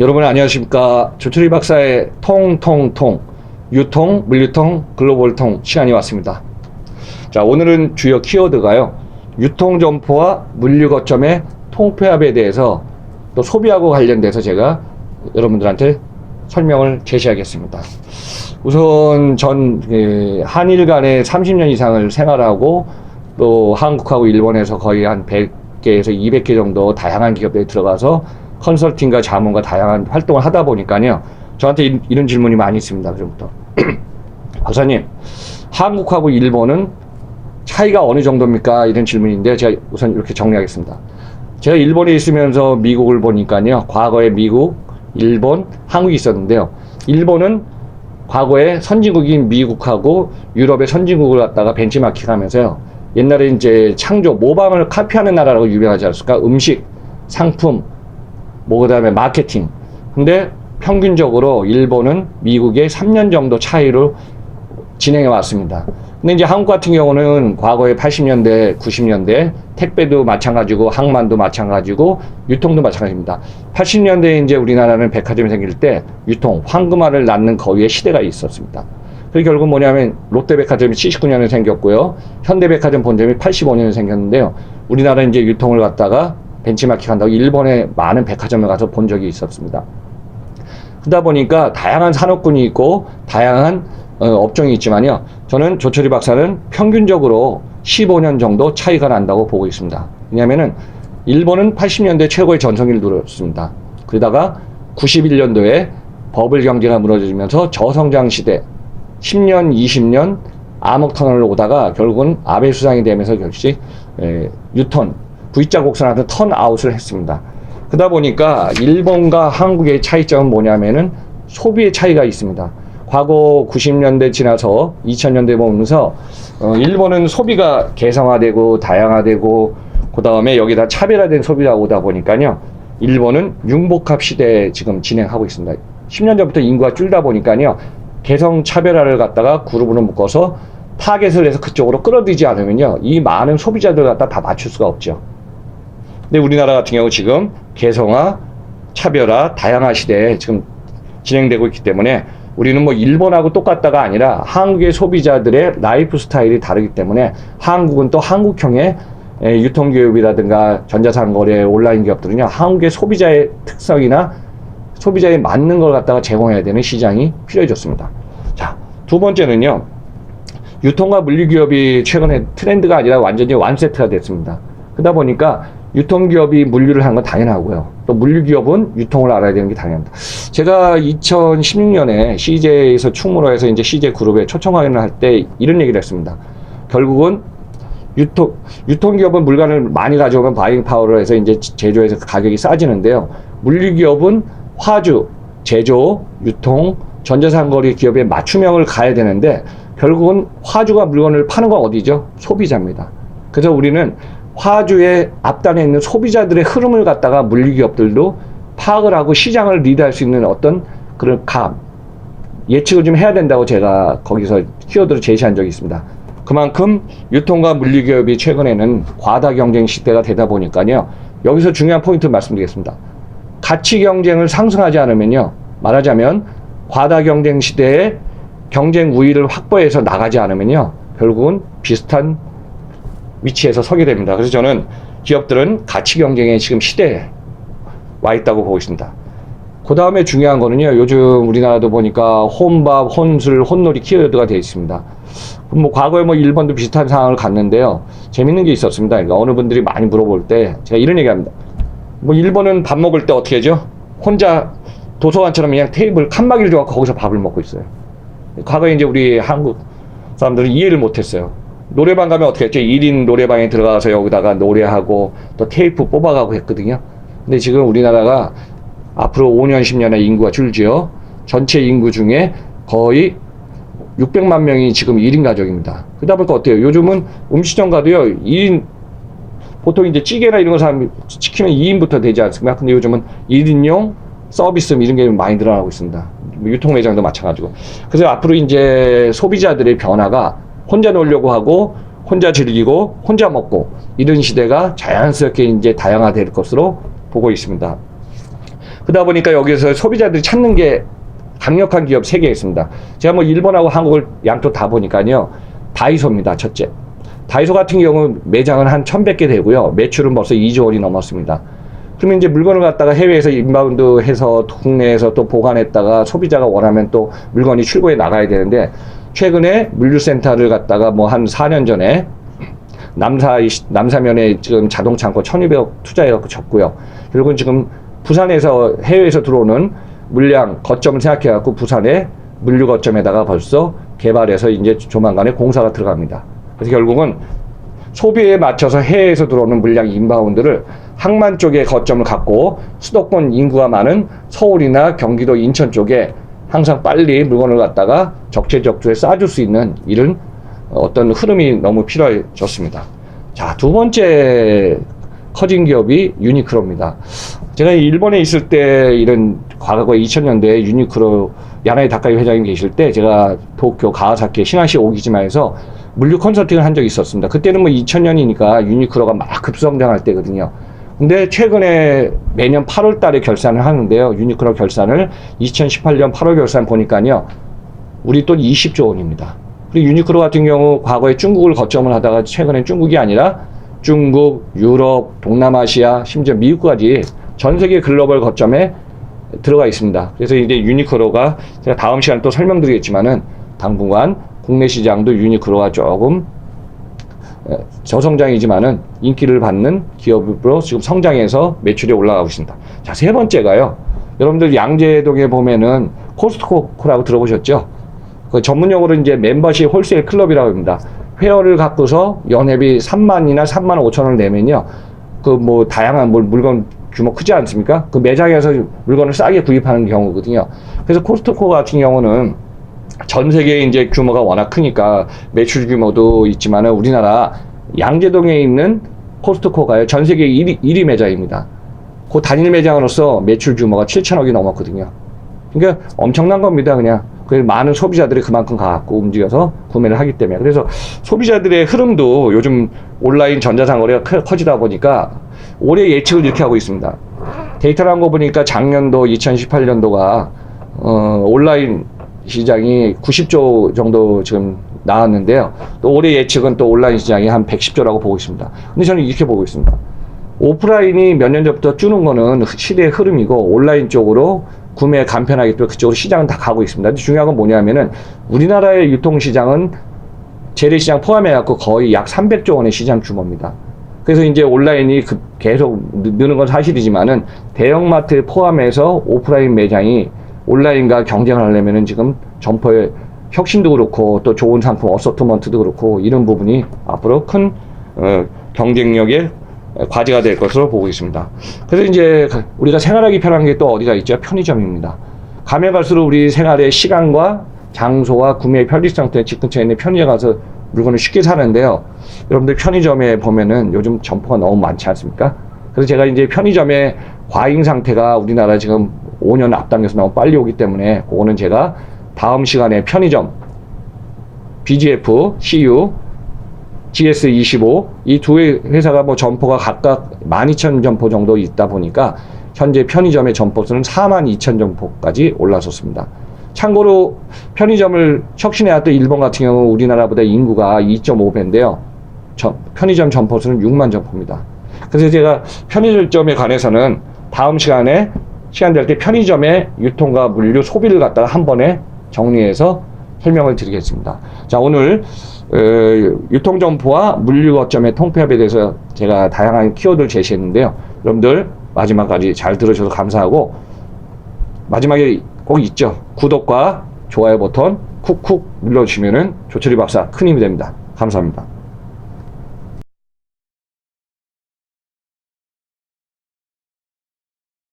여러분 안녕하십니까. 조철희 박사의 통통통 유통, 물류통, 글로벌통 시간이 왔습니다. 자, 오늘은 주요 키워드가요. 유통점포와 물류거점의 통폐합에 대해서 또 소비하고 관련돼서 제가 여러분들한테 설명을 제시하겠습니다. 우선 전 한일 간에 30년 이상을 생활하고 또 한국하고 일본에서 거의 한 100개에서 200개 정도 다양한 기업에 들어가서 컨설팅과 자문과 다양한 활동을 하다 보니까요. 저한테 이런 질문이 많이 있습니다. 그전부터. 박사님, 한국하고 일본은 차이가 어느 정도입니까? 이런 질문인데 제가 우선 이렇게 정리하겠습니다. 제가 일본에 있으면서 미국을 보니까요. 과거에 미국, 일본, 한국이 있었는데요. 일본은 과거에 선진국인 미국하고 유럽의 선진국을 갖다가 벤치마킹하면서요. 옛날에 이제 창조, 모방을 카피하는 나라라고 유명하지 않습니까? 음식, 상품, 그 다음에 마케팅. 근데 평균적으로 일본은 미국의 3년 정도 차이로 진행해 왔습니다. 근데 이제 한국 같은 경우는 과거에 80년대, 90년대 택배도 마찬가지고 항만도 마찬가지고 유통도 마찬가지입니다. 80년대에 이제 우리나라는 백화점이 생길 때 유통, 황금알을 낳는 거위의 시대가 있었습니다. 그래서 결국 뭐냐면 롯데백화점이 79년에 생겼고요. 현대백화점 본점이 85년에 생겼는데요. 우리나라는 이제 유통을 갖다가 벤치마킹 한다고 일본의 많은 백화점에 가서 본 적이 있었습니다. 그러다 보니까 다양한 산업군이 있고 다양한 업종이 있지만요. 저는 조철희 박사는 평균적으로 15년 정도 차이가 난다고 보고 있습니다. 왜냐하면은 일본은 80년대 최고의 전성기를 누렸습니다. 그러다가 91년도에 버블 경제가 무너지면서 저성장 시대 10년, 20년 암흑터널을 오다가 결국은 아베 수상이 되면서 결국 유턴, V자 곡선한테 턴아웃을 했습니다. 그러다 보니까 일본과 한국의 차이점은 뭐냐면은 소비의 차이가 있습니다. 과거 90년대 지나서 2000년대 보면서 일본은 소비가 개성화되고 다양화되고 그 다음에 여기다 차별화된 소비가 오다 보니까요. 일본은 융복합 시대에 지금 진행하고 있습니다. 10년 전부터 인구가 줄다 보니까요. 개성 차별화를 갖다가 그룹으로 묶어서 타겟을 해서 그쪽으로 끌어들이지 않으면요. 이 많은 소비자들 갖다 다 맞출 수가 없죠. 근데 우리나라 같은 경우 지금 개성화, 차별화, 다양화 시대에 지금 진행되고 있기 때문에 우리는 뭐 일본하고 똑같다가 아니라 한국의 소비자들의 라이프 스타일이 다르기 때문에 한국은 또 한국형의 유통기업이라든가 전자상거래 온라인 기업들은요. 한국의 소비자의 특성이나 소비자에 맞는 걸 갖다가 제공해야 되는 시장이 필요해졌습니다. 자, 두 번째는요. 유통과 물류기업이 최근에 트렌드가 아니라 완전히 완세트가 됐습니다. 그러다 보니까 유통기업이 물류를 하는 건 당연하고요. 또 물류기업은 유통을 알아야 되는 게 당연합니다. 제가 2016년에 CJ에서 충무로 해서 이제 CJ 그룹에 초청 강연을 할 때 이런 얘기를 했습니다. 결국은 유통기업은 물건을 많이 가져오면 바잉 파워를 해서 이제 제조해서 가격이 싸지는데요. 물류기업은 화주, 제조, 유통, 전자상거래 기업의 맞춤형을 가야 되는데 결국은 화주가 물건을 파는 건 어디죠? 소비자입니다. 그래서 우리는 화주의 앞단에 있는 소비자들의 흐름을 갖다가 물류기업들도 파악을 하고 시장을 리드할 수 있는 어떤 그런 예측을 좀 해야 된다고 제가 거기서 키워드를 제시한 적이 있습니다. 그만큼 유통과 물류기업이 최근에는 과다 경쟁 시대가 되다 보니까요. 여기서 중요한 포인트 말씀드리겠습니다. 가치 경쟁을 상승하지 않으면요. 말하자면 과다 경쟁 시대에 경쟁 우위를 확보해서 나가지 않으면요. 결국은 비슷한 위치에서 서게 됩니다. 그래서 저는 기업들은 가치 경쟁의 지금 시대에 와 있다고 보고 있습니다. 그 다음에 중요한 거는요. 요즘 우리나라도 보니까 혼밥, 혼술, 혼놀이 키워드가 되어 있습니다. 뭐 과거에 뭐 일본도 비슷한 상황을 갔는데요. 재밌는 게 있었습니다. 그러니까 어느 분들이 많이 물어볼 때 제가 이런 얘기합니다. 뭐 일본은 밥 먹을 때 어떻게 하죠? 혼자 도서관처럼 그냥 테이블 칸막이를 줘갖고 거기서 밥을 먹고 있어요. 과거에 이제 우리 한국 사람들은 이해를 못했어요. 노래방 가면 어떻게 했죠? 1인 노래방에 들어가서 여기다가 노래하고 또 테이프 뽑아가고 했거든요. 근데 지금 우리나라가 앞으로 5년, 10년에 인구가 줄지요. 전체 인구 중에 거의 600만 명이 지금 1인 가족입니다. 그러다 보니까 어때요? 요즘은 음식점 가도요. 2인 보통 이제 찌개나 이런 거 사람 시키면 2인부터 되지 않습니까? 근데 요즘은 1인용 서비스 이런 게 많이 늘어나고 있습니다. 유통 매장도 마찬가지고. 그래서 앞으로 이제 소비자들의 변화가 혼자 놀려고 하고 혼자 즐기고 혼자 먹고 이런 시대가 자연스럽게 이제 다양화될 것으로 보고 있습니다. 그러다 보니까 여기서 소비자들이 찾는 게 강력한 기업 3개 있습니다. 제가 뭐 일본하고 한국을 양쪽 다 보니까요. 다이소입니다. 첫째. 다이소 같은 경우 매장은 한 1,100개 되고요. 매출은 벌써 2조 원이 넘었습니다. 그러면 이제 물건을 갖다가 해외에서 인바운드 해서 국내에서 또 보관했다가 소비자가 원하면 또 물건이 출고해 나가야 되는데, 최근에 물류센터를 갖다가 뭐 한 4년 전에 남사면에 지금 자동창고 1,200억 투자해갖고 접고요. 그리고 지금 부산에서 해외에서 들어오는 물량 거점을 생각해갖고 부산에 물류 거점에다가 벌써 개발해서 이제 조만간에 공사가 들어갑니다. 그래서 결국은 소비에 맞춰서 해외에서 들어오는 물량 인바운드를 항만 쪽에 거점을 갖고 수도권 인구가 많은 서울이나 경기도, 인천 쪽에 항상 빨리 물건을 갖다가 적재적소에 쏴줄 수 있는 이런 어떤 흐름이 너무 필요해졌습니다. 자, 두 번째 커진 기업이 유니크로입니다. 제가 일본에 있을 때 이런 과거 2000년대에 유니크로 야나이 다카이 회장님 계실 때 제가 도쿄, 가와사키, 시나시 오기지마에서 물류 컨설팅을 한 적이 있었습니다. 그때는 뭐 2000년이니까 유니크로가 막 급성장할 때거든요. 근데 최근에 매년 8월 달에 결산을 하는데요. 유니크로 결산을 2018년 8월 결산 보니까요. 우리 돈 20조 원입니다. 그리고 유니크로 같은 경우 과거에 중국을 거점을 하다가 최근엔 중국이 아니라 중국, 유럽, 동남아시아, 심지어 미국까지 전 세계 글로벌 거점에 들어가 있습니다. 그래서 이제 유니크로가 제가 다음 시간에 또 설명드리겠지만은 당분간 국내 시장도 유니크로가 조금 저성장이지만은 인기를 받는 기업으로 지금 성장해서 매출이 올라가고 있습니다. 자, 세 번째가요. 여러분들 양재동에 보면은 코스트코라고 들어보셨죠? 그 전문용어로 이제 멤버십 홀세일 클럽이라고 합니다. 회원을 갖고서 연회비 3만이나 3만 5천 원을 내면요. 그 뭐 다양한 물건 규모 크지 않습니까? 그 매장에서 물건을 싸게 구입하는 경우거든요. 그래서 코스트코 같은 경우는 전 세계 이제 규모가 워낙 크니까 매출 규모도 있지만은 우리나라 양재동에 있는 코스트코가요. 전 세계 1위 매장입니다. 그 단일 매장으로서 매출 규모가 7천억이 넘었거든요. 그러니까 엄청난 겁니다, 그냥. 그래서 많은 소비자들이 그만큼 가갖고 움직여서 구매를 하기 때문에. 그래서 소비자들의 흐름도 요즘 온라인 전자상거래가 커지다 보니까 올해 예측을 이렇게 하고 있습니다. 데이터를 한 거 보니까 작년도 2018년도가 온라인 시장이 90조 정도 지금 나왔는데요. 또 올해 예측은 또 온라인 시장이 한 110조라고 보고 있습니다. 근데 저는 이렇게 보고 있습니다. 오프라인이 몇 년 전부터 주는 거는 시대의 흐름이고 온라인 쪽으로 구매 간편하기 때문에 그쪽으로 시장은 다 가고 있습니다. 근데 중요한 건 뭐냐면은 우리나라의 유통시장은 재래시장 포함해갖고 거의 약 300조 원의 시장 규모입니다. 그래서 이제 온라인이 계속 느는 건 사실이지만은 대형마트 포함해서 오프라인 매장이 온라인과 경쟁을 하려면은 지금 점포의 혁신도 그렇고 또 좋은 상품 어서트먼트도 그렇고 이런 부분이 앞으로 큰 경쟁력의 과제가 될 것으로 보고 있습니다. 그래서 이제 우리가 생활하기 편한 게 또 어디가 있죠? 편의점입니다. 가면 갈수록 우리 생활의 시간과 장소와 구매의 편리성 때문에 집 근처에 있는 편의점 가서 물건을 쉽게 사는데요. 여러분들 편의점에 보면은 요즘 점포가 너무 많지 않습니까? 그래서 제가 이제 편의점의 과잉 상태가 우리나라 지금 5년 앞당겨서 너무 빨리 오기 때문에 그거는 제가 다음 시간에 편의점, BGF, CU, GS25 이 두 회사가 뭐 점포가 각각 12,000점포 정도 있다 보니까 현재 편의점의 점포 수는 42,000점포까지 올라섰습니다. 참고로 편의점을 혁신해왔던 일본 같은 경우 우리나라보다 인구가 2.5배인데요. 편의점 점포 수는 6만 점포입니다. 그래서 제가 편의점에 관해서는 다음 시간에 시간 될 때 편의점의 유통과 물류 소비를 갖다가 한 번에 정리해서 설명을 드리겠습니다. 자, 오늘 유통점포와 물류 거점의 통폐합에 대해서 제가 다양한 키워드를 제시했는데요. 여러분들 마지막까지 잘 들으셔서 감사하고 마지막에 꼭 있죠. 구독과 좋아요 버튼 쿡쿡 눌러주시면은 조철이 박사 큰 힘이 됩니다. 감사합니다.